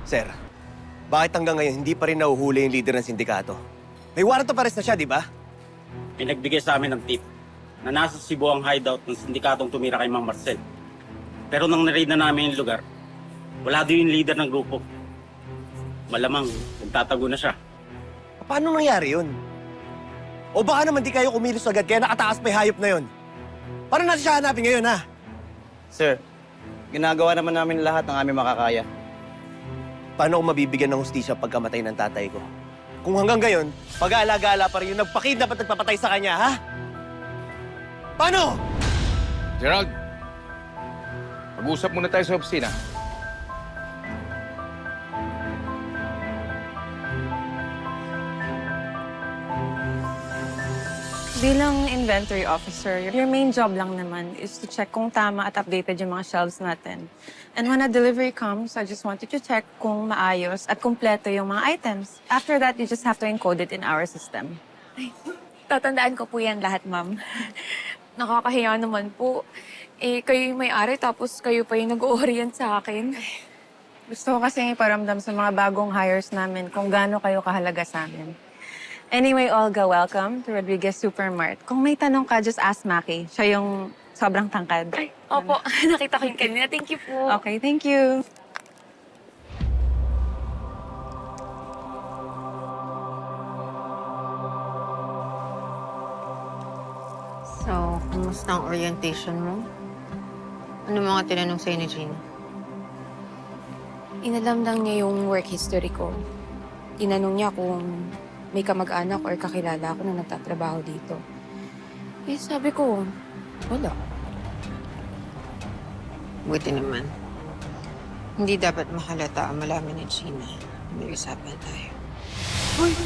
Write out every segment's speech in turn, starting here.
Sir, bakit hanggang ngayon hindi pa rin nahuhuli yung leader ng sindikato? May warrant of arrest na siya, di ba? May nagbigay sa amin ng tip na nasa Cebu ang hideout ng sindikatong tumira kay Mang Marcel. Pero nang na-raid na namin yung lugar, wala doon yung leader ng grupo. Malamang nagtatago na siya. Paano nangyari yun? O baka naman di kayo kumilos agad kaya nakataas pa yung hayop na yun? Paano natin siya hanapin ngayon, ha? Sir, ginagawa naman namin lahat ng aming makakaya. Paano kung mabibigyan ng hustisya pagkamatay ng tatay ko? Kung hanggang gayon, pag-aalaga-ala pa rin yung nagpakidnap at nagpapatay sa kanya, ha? Paano? Gerald, mag-usap muna tayo sa opisina. Bilang inventory officer, your main job lang naman is to check kung tama at updated yung mga shelves natin. And when a delivery comes, I just wanted to check kung maayos at kumpleto yung mga items. After that, you just have to encode it in our system. Tatandaan ko po yan lahat, ma'am. Nakakahiya naman po. Eh, kayo yung may-ari, tapos kayo pa yung nag-orient sa akin. Gusto ko kasi iparamdam sa mga bagong hires namin kung gaano kayo kahalaga sa amin. Anyway, Olga, welcome to Rodriguez Supermart. Kung may tanong ka, just ask Maki. Siya yung sobrang tangkad. Ay, opo. Nakita ko yun kanina. Thank you po. Okay, thank you. So, kumusta ang orientation mo? Ano mga tinanong sa'yo ni Gina? Inalam lang niya yung work history ko. Tinanong niya kung may kamag-anak or kakilala ako na nagtatrabaho dito. Eh, sabi ko, wala. Buti naman. Hindi dapat mahalata ang malaman ni Gina. May usapan tayo. Uy,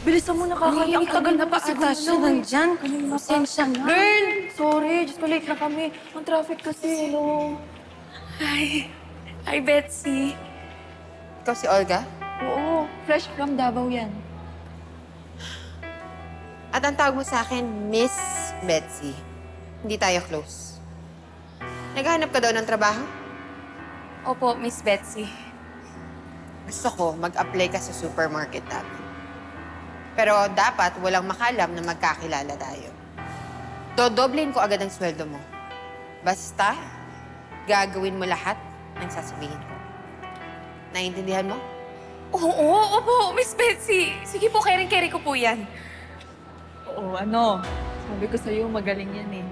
bilisan mo nakakahiya. Ang tagal na pa ata siya nandyan. Pasensya na. Girl! Sorry, just late na kami. Ang traffic kasi, hello. Hi, Betsy. Ikaw si Olga? Oo, fresh from Davao yan. At ang tawag mo sa akin, Miss Betsy. Hindi tayo close. Naghahanap ka daw ng trabaho? Opo, Miss Betsy. Gusto ko mag-apply ka sa supermarket namin. Pero dapat walang makalam na magkakilala tayo. Dodoblein ko agad ang sweldo mo. Basta, gagawin mo lahat ng sasabihin ko. Naiintindihan mo? Oo, opo, Miss Betsy. Sige po, kering-keri ko po yan. Oo, ano? Sabi ko sa'yo, magaling yan eh.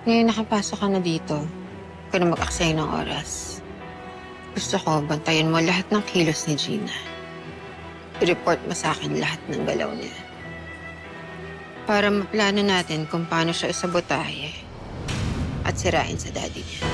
Ngayon nakapasok ka na dito. Huwag ka na mag-aksaya ng oras. Gusto ko, bantayan mo lahat ng kilos ni Gina. I-report mo sa akin lahat ng galaw niya. Para maplano natin kung paano siya isabotahe at sirain sa daddy niya.